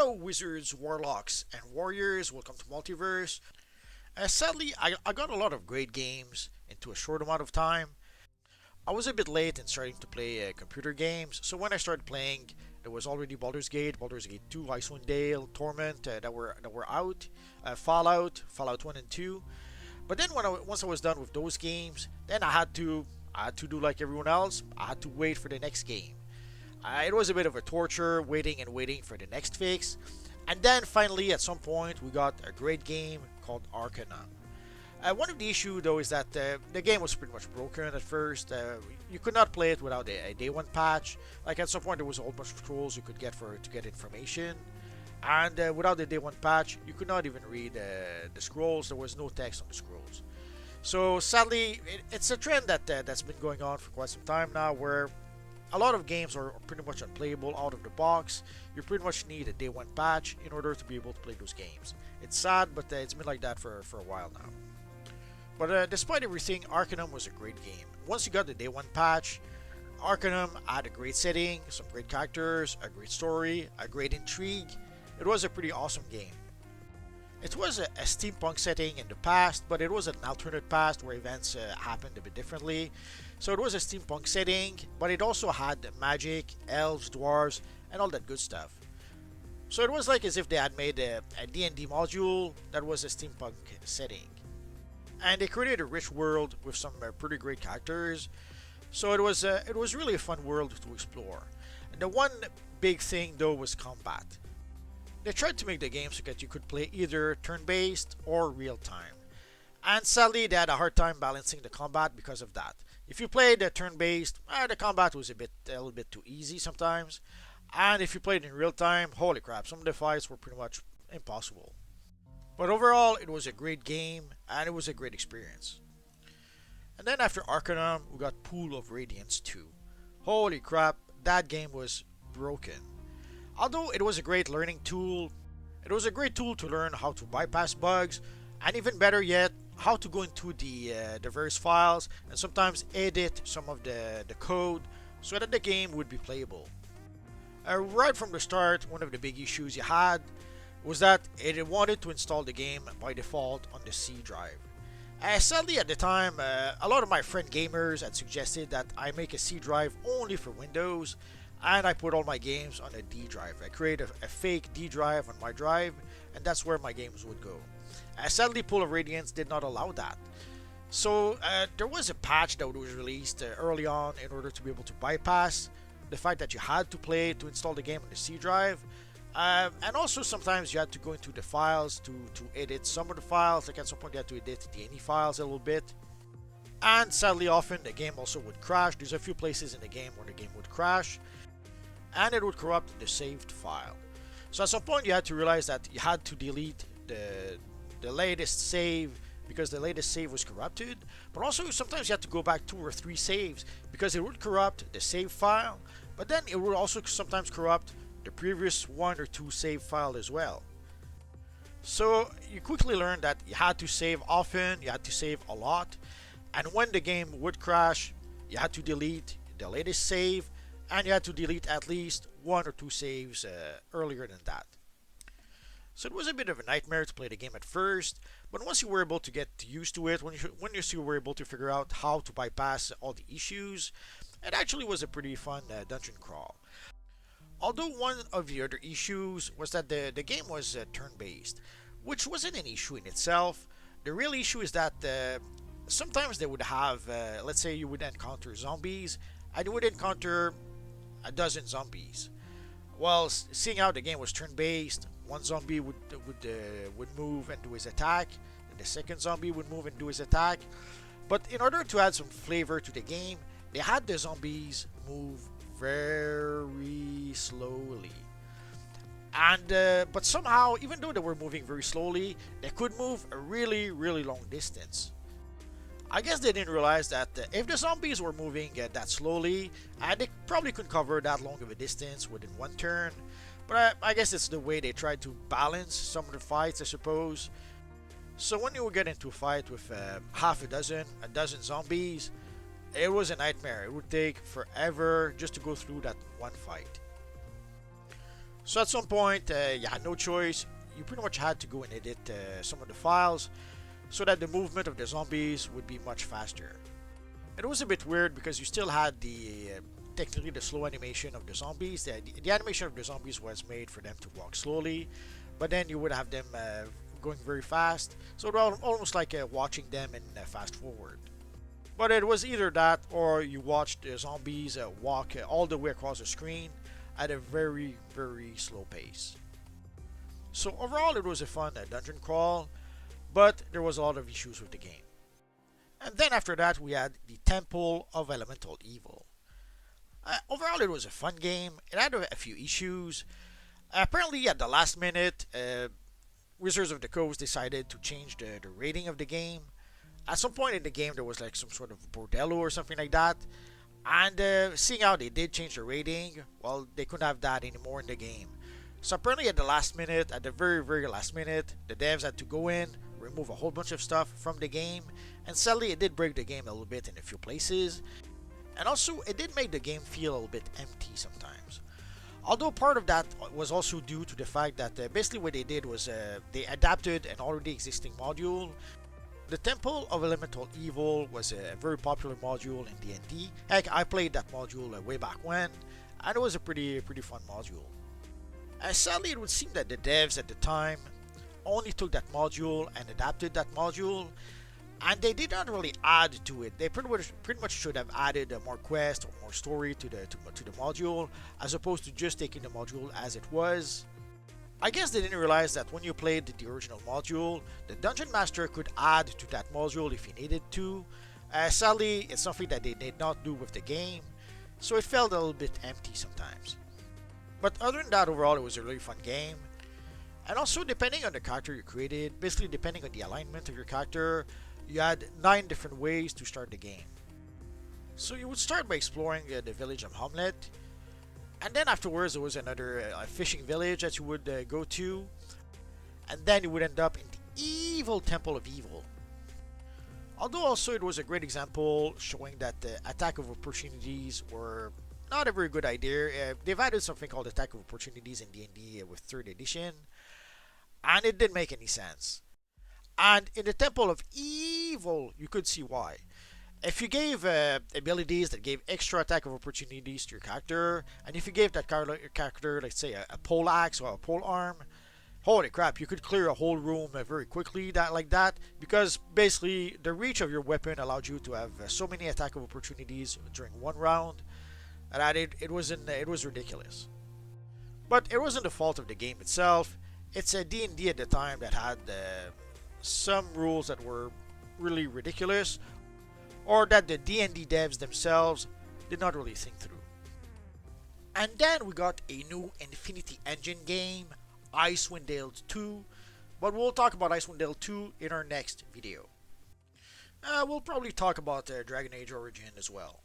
Hello, wizards, warlocks, and warriors. Welcome to Multiverse. Sadly, I got a lot of great games into a short amount of time. I was a bit late in starting to play computer games, so when I started playing, there was already Baldur's Gate 2, Icewind Dale, Torment that were out, Fallout 1 and 2. But then once I was done with those games, then I had to do like everyone else. I had to wait for the next game. It was a bit of a torture waiting and waiting for the next fix. And then finally, at some point, we got a great game called Arcanum. One of the issues, though, is that the game was pretty much broken at first. You could not play it without a day one patch. Like at some point, there was a whole bunch of scrolls you could get to get information, and without the day one patch, you could not even read the scrolls. There was no text on the scrolls. So sadly, it's a trend that's been going on for quite some time now, where a lot of games are pretty much unplayable out of the box. You pretty much need a day one patch in order to be able to play those games. It's sad, but it's been like that for a while now. But despite everything, Arcanum was a great game. Once you got the day one patch, Arcanum had a great setting, some great characters, a great story, a great intrigue. It was a pretty awesome game. It was a steampunk setting in the past, but it was an alternate past where events happened a bit differently. So it was a steampunk setting, but it also had magic, elves, dwarves, and all that good stuff. So it was like as if they had made a D&D module that was a steampunk setting. And they created a rich world with some pretty great characters. So it was really a fun world to explore. And the one big thing though was combat. They tried to make the game so that you could play either turn-based or real-time. And sadly, they had a hard time balancing the combat because of that. If you played turn-based, the combat was a little bit too easy sometimes. And if you played in real-time, holy crap, some of the fights were pretty much impossible. But overall, it was a great game, and it was a great experience. And then after Arcanum, we got Pool of Radiance 2. Holy crap, that game was broken. Although it was a great learning tool, it was a great tool to learn how to bypass bugs, and even better yet, how to go into the various files and sometimes edit some of the code so that the game would be playable. Right from the start, one of the big issues you had was that it wanted to install the game by default on the C drive. Sadly, at the time, a lot of my friend gamers had suggested that I make a C drive only for Windows, and I put all my games on a D drive. I created a fake D drive on my drive, and that's where my games would go. Sadly, Pool of Radiance did not allow that. So there was a patch that was released early on in order to be able to bypass the fact that you had to install the game on the C drive. And also sometimes you had to go into the files to edit some of the files. Like at some point you had to edit the any files a little bit. And sadly often the game also would crash. There's a few places in the game where the game would crash, and it would corrupt the saved file. So at some point you had to realize that you had to delete the latest save because the latest save was corrupted, but also sometimes you had to go back 2 or 3 saves because it would corrupt the save file, but then it would also sometimes corrupt the previous 1 or 2 save file as well. So you quickly learned that you had to save often, you had to save a lot, and when the game would crash, you had to delete the latest save, and you had to delete at least 1 or 2 saves earlier than that. So it was a bit of a nightmare to play the game at first, but once you were able to get used to it, when you were able to figure out how to bypass all the issues, it actually was a pretty fun dungeon crawl. Although one of the other issues was that the game was turn-based, which wasn't an issue in itself. The real issue is that sometimes they would have, let's say you would encounter zombies, and you would encounter a dozen zombies. Well, seeing how the game was turn-based, one zombie would move and do his attack, and the second zombie would move and do his attack. But in order to add some flavor to the game, they had the zombies move very slowly. And but somehow, even though they were moving very slowly, they could move a really long distance. I guess they didn't realize that if the zombies were moving that slowly, they probably couldn't cover that long of a distance within one turn. But I guess it's the way they tried to balance some of the fights, I suppose. So when you would get into a fight with half a dozen zombies, it was a nightmare. It would take forever just to go through that one fight. So at some point, you had no choice. You pretty much had to go and edit some of the files so that the movement of the zombies would be much faster. It was a bit weird because you still had technically the slow animation of the zombies. The animation of the zombies was made for them to walk slowly, but then you would have them going very fast. So it was almost like watching them in fast forward. But it was either that or you watched the zombies walk all the way across the screen at a very, very slow pace. So overall, it was a fun dungeon crawl, but there was a lot of issues with the game. And then after that, we had the Temple of Elemental Evil. Overall, it was a fun game. It had a few issues. Apparently, at the last minute, Wizards of the Coast decided to change the rating of the game. At some point in the game, there was like some sort of bordello or something like that. And seeing how they did change the rating, well, they couldn't have that anymore in the game. So apparently at the last minute, at the very, very last minute, the devs had to go in, remove a whole bunch of stuff from the game, and sadly it did break the game a little bit in a few places. And also, it did make the game feel a little bit empty sometimes. Although part of that was also due to the fact that basically what they did was they adapted an already existing module. The Temple of Elemental Evil was a very popular module in D&D. Heck, I played that module way back when, and it was a pretty fun module. Sadly, it would seem that the devs at the time only took that module and adapted that module, and they did not really add to it. They pretty much should have added more quest or more story to the module, as opposed to just taking the module as it was. I guess they didn't realize that when you played the original module, the Dungeon Master could add to that module if he needed to. Sadly, it's something that they did not do with the game, so it felt a little bit empty sometimes. But other than that, overall, it was a really fun game. And also, depending on the character you created, basically depending on the alignment of your character, you had 9 different ways to start the game. So you would start by exploring the village of Hamlet, and then afterwards there was another fishing village that you would go to, and then you would end up in the evil Temple of Evil. Although also it was a great example showing that the attack of opportunities were not a very good idea. They've added something called attack of opportunities in D&D with 3rd edition, and it didn't make any sense. And in the Temple of Evil, you could see why. If you gave abilities that gave extra attack of opportunities to your character, and if you gave that character, let's say, a pole axe or a pole arm, holy crap, you could clear a whole room very quickly like that, because basically the reach of your weapon allowed you to have so many attack of opportunities during one round that it was ridiculous. But it wasn't the fault of the game itself. It's a D&D at the time that had some rules that were really ridiculous, or that the D&D devs themselves did not really think through. And then we got a new Infinity Engine game, Icewind Dale 2, but we'll talk about Icewind Dale 2 in our next video. We'll probably talk about Dragon Age Origin as well.